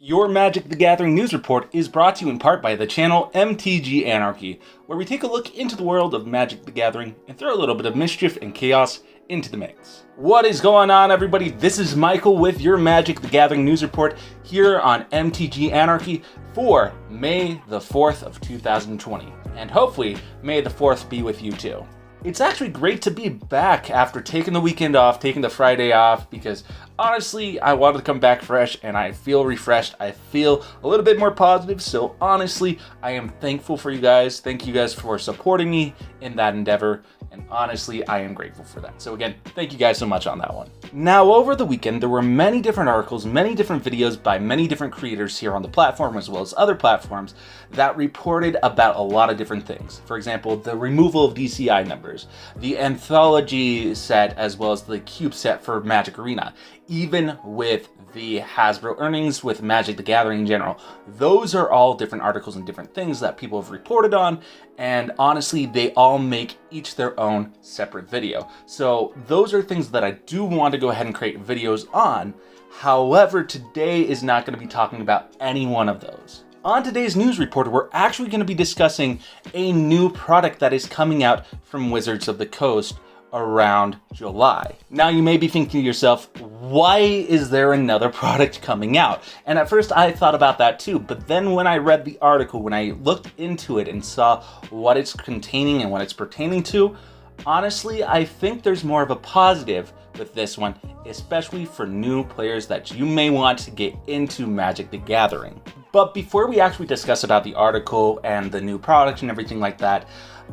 Your Magic the Gathering news report is brought to you in part by the channel MTG Anarchy, where we take a look into the world of Magic the Gathering and throw a little bit of mischief and chaos into the mix. What is going on, everybody? This is Michael with your Magic the Gathering news report here on MTG Anarchy for May the 4th of 2020. And hopefully, May the 4th be with you too. It's actually great to be back after taking the weekend off, taking the Friday off, because honestly, I wanted to come back fresh and I feel refreshed. I feel a little bit more positive. So honestly, I am thankful for you guys. Thank you guys for supporting me in that endeavor. And honestly, I am grateful for that. So again, thank you guys so much on that one. Now, over the weekend, there were many different articles, many different videos by many different creators here on the platform, as well as other platforms, that reported about a lot of different things. For example, the removal of DCI numbers, the anthology set, as well as the cube set for Magic Arena, even with the Hasbro earnings with Magic the Gathering in general. Those are all different articles and different things that people have reported on, and honestly, they all make each their own separate video. So those are things that I do want to go ahead and create videos on. However, today is not going to be talking about any one of those. On today's news report, we're actually going to be discussing a new product that is coming out from Wizards of the Coast around July. Now, you may be thinking to yourself, why is there another product coming out? And at first I thought about that too, but then when I read the article, when I looked into it and saw what it's containing and what it's pertaining to, honestly, I think there's more of a positive with this one, especially for new players that you may want to get into Magic the Gathering. But before we actually discuss about the article and the new product and everything like that,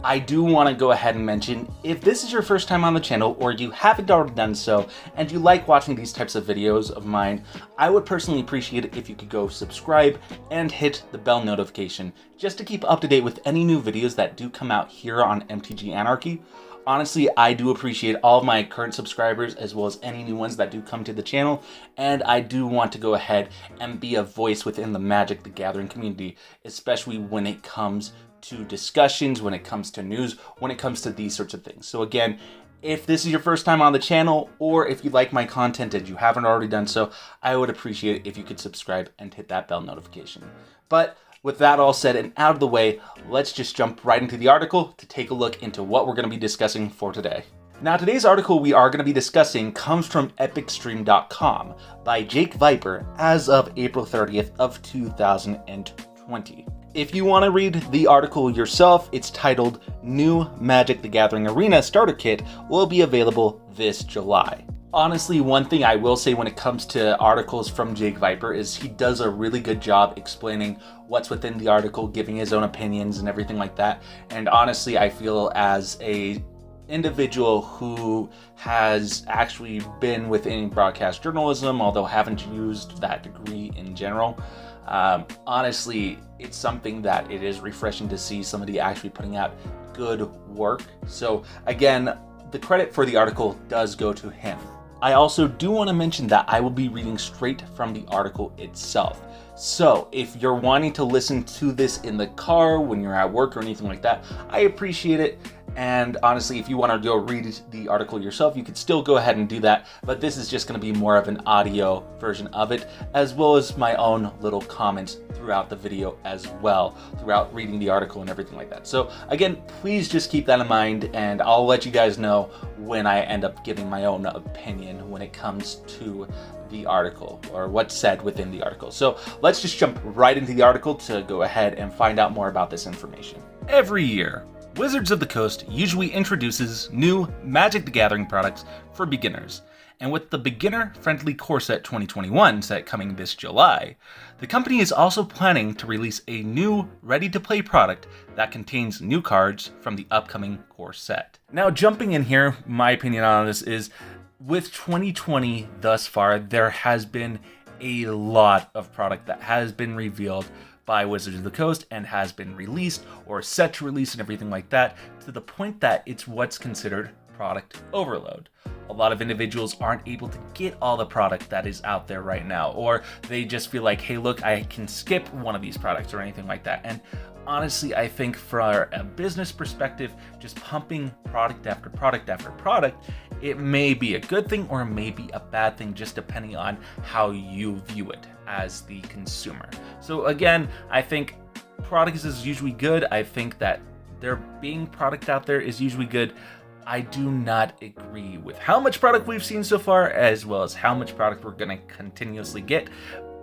I do want to go ahead and mention, if this is your first time on the channel or you haven't already done so and you like watching these types of videos of mine, I would personally appreciate it if you could go subscribe and hit the bell notification just to keep up to date with any new videos that do come out here on MTG Anarchy. Honestly, I do appreciate all of my current subscribers as well as any new ones that do come to the channel, and I do want to go ahead and be a voice within the Magic the Gathering community, especially when it comes to discussions, when it comes to news, when it comes to these sorts of things. So again, if this is your first time on the channel, or if you like my content and you haven't already done so, I would appreciate it if you could subscribe and hit that bell notification. But with that all said and out of the way, let's just jump right into the article to take a look into what we're going to be discussing for today. Now, today's article we are going to be discussing comes from epicstream.com by Jake Viper as of April 30th of 2020. If you want to read the article yourself, it's titled New Magic the Gathering Arena Starter Kit will be available this July. Honestly, one thing I will say when it comes to articles from Jake Viper is he does a really good job explaining what's within the article, giving his own opinions and everything like that. And honestly, I feel as a individual who has actually been within broadcast journalism, although haven't used that degree in general, honestly, it's something that it is refreshing to see somebody actually putting out good work. So again, the credit for the article does go to him. I also do want to mention that I will be reading straight from the article itself. So if you're wanting to listen to this in the car when you're at work or anything like that, I appreciate it. And honestly, if you want to go read the article yourself, you could still go ahead and do that. But this is just going to be more of an audio version of it, as well as my own little comments throughout the video as well, throughout reading the article and everything like that. So again, please just keep that in mind, and I'll let you guys know when I end up giving my own opinion when it comes to the article or what's said within the article. So let's just jump right into the article to go ahead and find out more about this information. Every year, Wizards of the Coast usually introduces new Magic the Gathering products for beginners. And with the beginner-friendly Core Set 2021 set coming this July, the company is also planning to release a new ready-to-play product that contains new cards from the upcoming Core Set. Now, jumping in here, my opinion on this is, with 2020 thus far, there has been a lot of product that has been revealed by Wizards of the Coast and has been released or set to release and everything like that, to the point that it's what's considered product overload. A lot of individuals aren't able to get all the product that is out there right now, or they just feel like, hey, look, I can skip one of these products or anything like that. And honestly, I think for a business perspective, just pumping product after product after product, it may be a good thing or it may be a bad thing, just depending on how you view it. as the consumer. So again, I think product is usually good. I think that there being product out there is usually good. I do not agree with how much product we've seen so far, as well as how much product we're going to continuously get.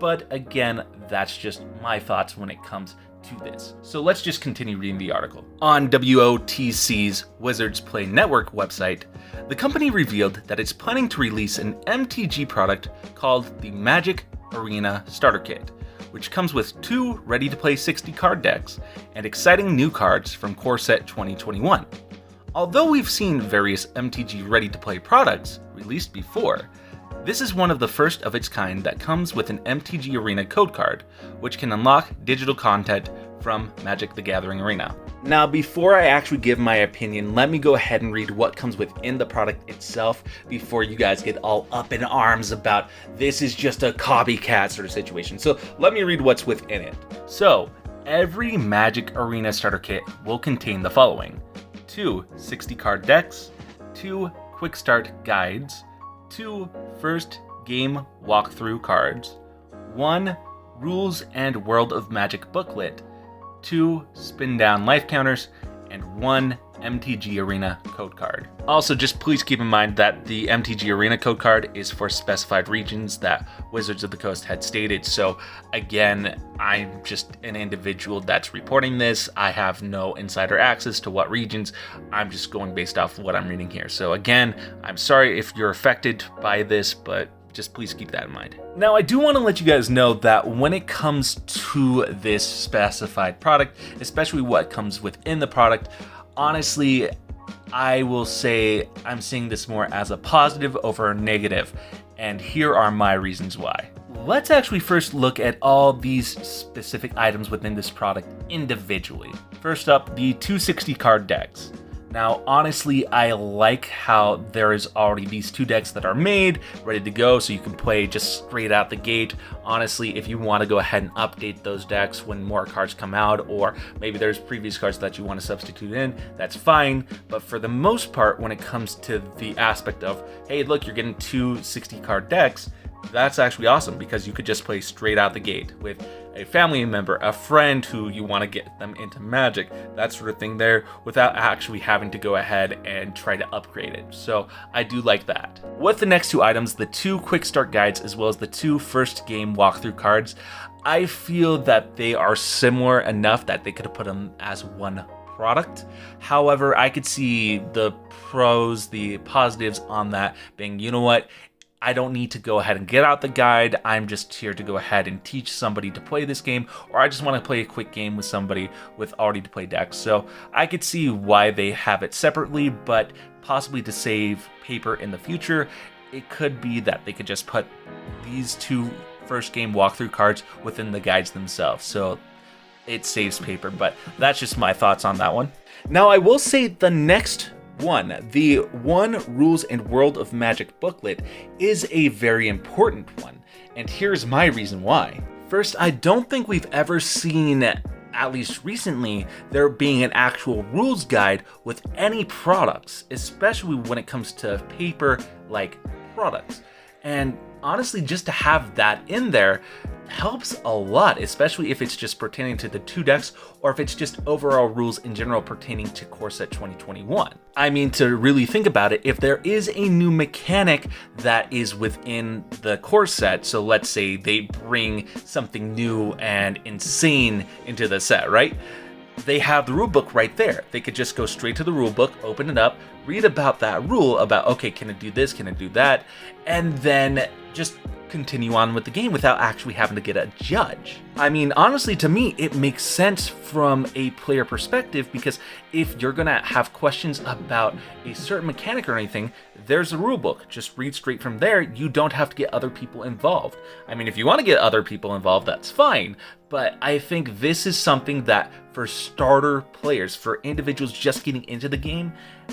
But again, that's just my thoughts when it comes to this. So let's just continue reading the article. On WOTC's Wizards Play Network website, the company revealed that it's planning to release an MTG product called the Magic Arena Starter Kit, which comes with 2 ready-to-play 60 card decks and exciting new cards from Core Set 2021. Although we've seen various MTG ready-to-play products released before, this is one of the first of its kind that comes with an MTG Arena code card, which can unlock digital content from Magic the Gathering Arena. Now, before I actually give my opinion, let me go ahead and read what comes within the product itself before you guys get all up in arms about this is just a copycat sort of situation. So let me read what's within it. So, every Magic Arena starter kit will contain the following: 2 60-card decks, 2 quick start guides, 2 first game walkthrough cards, 1 Rules and World of Magic booklet, 2 spin down life counters, and 1 MTG Arena code card. Also, just please keep in mind that the MTG Arena code card is for specified regions that Wizards of the Coast had stated. So again, I'm just an individual that's reporting this. I have no insider access to what regions. I'm just going based off what I'm reading here. So again, I'm sorry if you're affected by this, but just please keep that in mind. Now, I do want to let you guys know that when it comes to this specified product, especially what comes within the product, honestly, I will say I'm seeing this more as a positive over a negative, and here are my reasons why. Let's actually first look at all these specific items within this product individually. First up, the 260 card decks. Now, honestly, I like how there is already these 2 decks that are made, ready to go, so you can play just straight out the gate. Honestly, if you want to go ahead and update those decks when more cards come out, or maybe there's previous cards that you want to substitute in, that's fine. But for the most part, when it comes to the aspect of, hey, look, you're getting 2 60-card decks, that's actually awesome because you could just play straight out the gate with a family member, a friend who you want to get them into Magic, that sort of thing there, without actually having to go ahead and try to upgrade it. So I do like that. With the next 2 items, the 2 quick start guides as well as the 2 first game walkthrough cards, I feel that they are similar enough that they could have put them as one product. However, I could see the pros, the positives on that being, you know what, I don't need to go ahead and get out the guide. I'm just here to go ahead and teach somebody to play this game, or I just want to play a quick game with somebody with already to play decks. So I could see why they have it separately, but possibly to save paper in the future, it could be that they could just put these 2 first game walkthrough cards within the guides themselves. So it saves paper, but that's just my thoughts on that one. Now, I will say the next one, the 1 Rules and World of Magic booklet, is a very important one, and here's my reason why. First, I don't think we've ever seen, at least recently, there being an actual rules guide with any products, especially when it comes to paper-like products. And honestly, just to have that in there helps a lot, especially if it's just pertaining to the 2 decks, or if it's just overall rules in general pertaining to Core Set 2021. I mean, to really think about it, if there is a new mechanic that is within the core set, so let's say they bring something new and insane into the set, right? They have the rulebook right there. They could just go straight to the rulebook, open it up, read about that rule, about, okay, can it do this, can it do that, and then just continue on with the game without actually having to get a judge. I mean, honestly, to me, it makes sense from a player perspective, because if you're gonna have questions about a certain mechanic or anything, there's a rulebook. Just read straight from there. You don't have to get other people involved. I mean, if you want to get other people involved, that's fine. But I think this is something that for starter players, for individuals just getting into the game,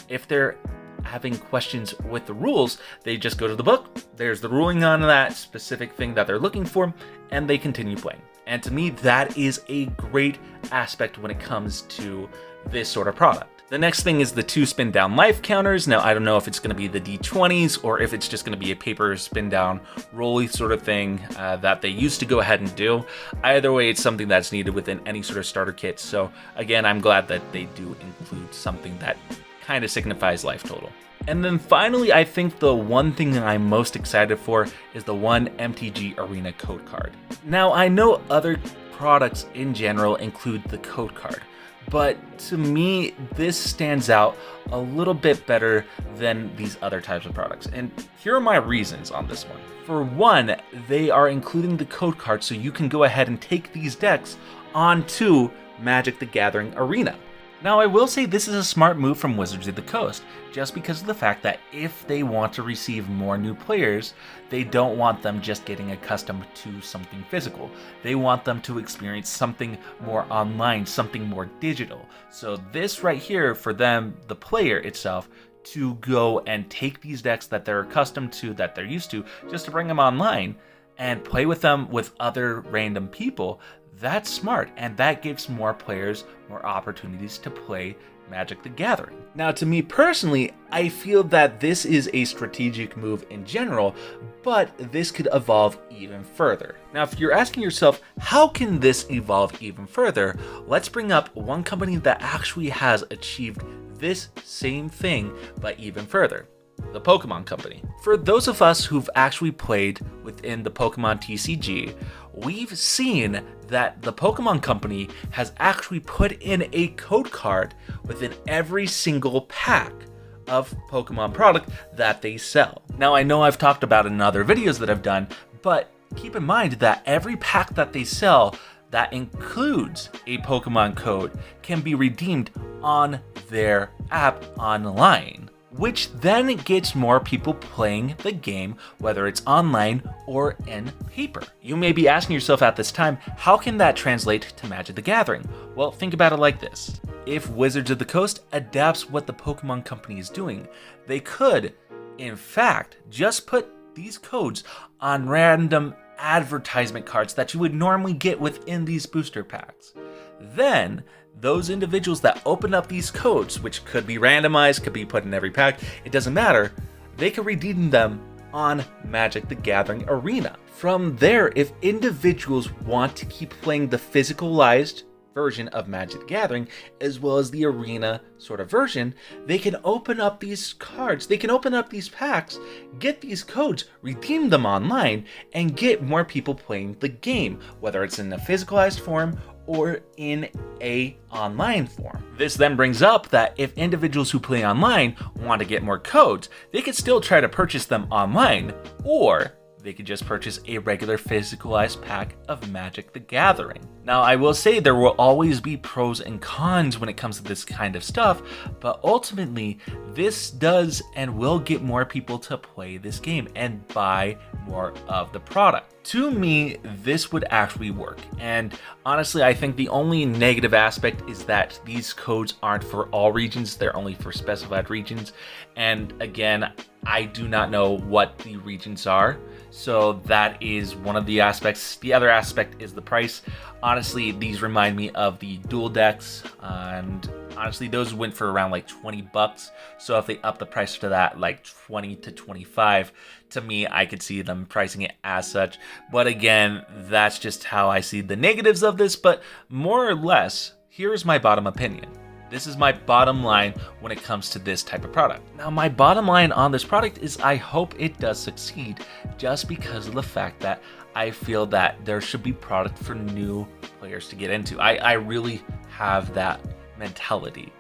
if they're having questions with the rules, they just go to the book, there's the ruling on that specific thing that they're looking for, and they continue playing. And to me, that is a great aspect when it comes to this sort of product. The next thing is the 2 spin down life counters. Now, I don't know if it's going to be the D20s or if it's just going to be a paper spin down rolly sort of thing that they used to go ahead and do. Either way, it's something that's needed within any sort of starter kit. So again, I'm glad that they do include something that kind of signifies life total. And then finally, I think the one thing that I'm most excited for is the one MTG Arena code card. Now, I know other products in general include the code card, but to me, this stands out a little bit better than these other types of products. And here are my reasons on this one. For one, they are including the code card so you can go ahead and take these decks onto Magic the Gathering Arena. Now, I will say this is a smart move from Wizards of the Coast, just because of the fact that if they want to receive more new players, they don't want them just getting accustomed to something physical. They want them to experience something more online, something more digital. So this right here, for them, the player itself, to go and take these decks that they're accustomed to, that they're used to, just to bring them online and play with them with other random people, that's smart, and that gives more players more opportunities to play Magic the Gathering. Now, to me personally, I feel that this is a strategic move in general, but this could evolve even further. Now, if you're asking yourself, how can this evolve even further? Let's bring up one company that actually has achieved this same thing, but even further. The Pokemon Company. For those of us who've actually played within the Pokemon TCG, we've seen that the Pokemon Company has actually put in a code card within every single pack of Pokemon product that they sell. Now, I know I've talked about it in other videos that I've done, but keep in mind that every pack that they sell that includes a Pokemon code can be redeemed on their app online, which then gets more people playing the game, whether it's online or in paper. You may be asking yourself at this time, how can that translate to Magic the Gathering? Well, think about it like this. If Wizards of the Coast adapts what the Pokemon Company is doing, they could, in fact, just put these codes on random advertisement cards that you would normally get within these booster packs. Then, those individuals that open up these codes, which could be randomized, could be put in every pack, it doesn't matter, they can redeem them on Magic the Gathering Arena. From there, if individuals want to keep playing the physicalized version of Magic the Gathering, as well as the arena sort of version, they can open up these cards, they can open up these packs, get these codes, redeem them online, and get more people playing the game, whether it's in a physicalized form or in a online form. This then brings up that if individuals who play online want to get more codes, they could still try to purchase them online, or they could just purchase a regular physicalized pack of Magic the Gathering. Now, I will say there will always be pros and cons when it comes to this kind of stuff, but ultimately, this does and will get more people to play this game and buy more of the product. To me, this would actually work, and honestly, I think the only negative aspect is that these codes aren't for all regions, they're only for specified regions, and again, I do not know what the regions are, so that is one of the aspects. The other aspect is the price. Honestly, these remind me of the dual decks, and honestly, those went for around like $20. So if they up the price to that, like 20 to 25, to me, I could see them pricing it as such. But again, that's just how I see the negatives of this. But more or less, here's my bottom opinion. This is my bottom line when it comes to this type of product. Now, my bottom line on this product is I hope it does succeed, just because of the fact that I feel that there should be product for new players to get into. I really have that mentality.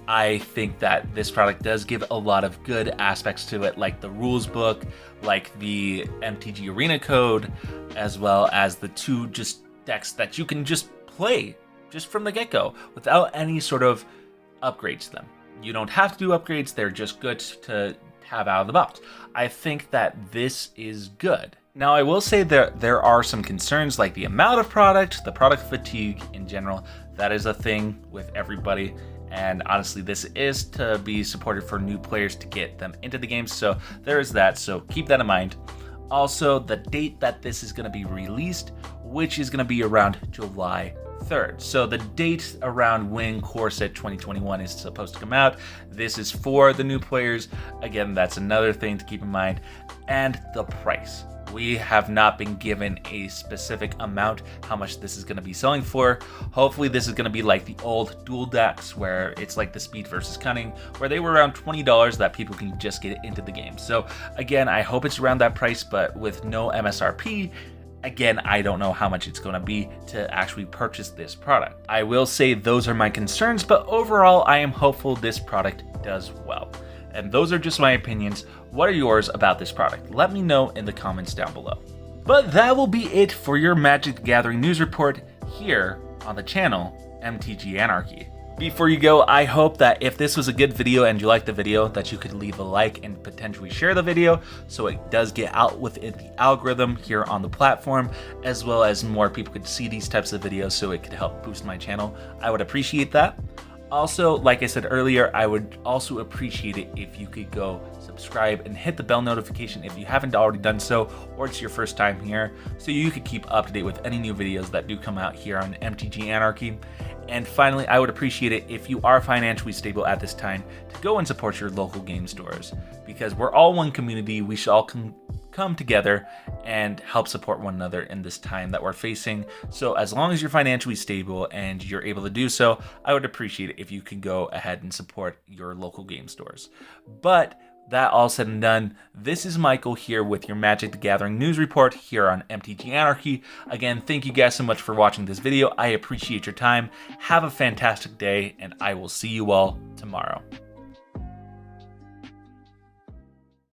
I think that this product does give a lot of good aspects to it, like the rules book, like the MTG Arena code, as well as the 2 just decks that you can just play just from the get-go without any sort of upgrades to them. You don't have to do upgrades, they're just good to have out of the box. I think that this is good. Now, I will say that there are some concerns like the amount of product, the product fatigue in general. That is a thing with everybody. And honestly, this is to be supported for new players to get them into the game. So there is that. So keep that in mind. Also, the date that this is going to be released, which is going to be around July 3rd. So the date around when Core Set 2021 is supposed to come out. This is for the new players. Again, that's another thing to keep in mind. And the price. We have not been given a specific amount how much this is going to be selling for. Hopefully this is going to be like the old dual decks where it's like the speed versus cunning, where they were around $20 that people can just get into the game. So again, I hope it's around that price, but with no MSRP, again, I don't know how much it's going to be to actually purchase this product. I will say those are my concerns, but overall, I am hopeful this product does well. And those are just my opinions. What are yours about this product? Let me know in the comments down below. But that will be it for your Magic the Gathering news report here on the channel MTG Anarchy. Before you go, I hope that if this was a good video and you liked the video, that you could leave a like and potentially share the video so it does get out within the algorithm here on the platform, as well as more people could see these types of videos so it could help boost my channel. I would appreciate that. Also, like I said earlier, I would also appreciate it if you could go subscribe and hit the bell notification if you haven't already done so, or it's your first time here, so you could keep up to date with any new videos that do come out here on MTG Anarchy. And finally, I would appreciate it if you are financially stable at this time to go and support your local game stores, because we're all one community. We should all come together and help support one another in this time that we're facing. So as long as you're financially stable and you're able to do so, I would appreciate it if you can go ahead and support your local game stores. But that all said and done, this is Michael here with your Magic the Gathering news report here on MTG Anarchy. Again, thank you guys so much for watching this video. I appreciate your time. Have a fantastic day, and I will see you all tomorrow.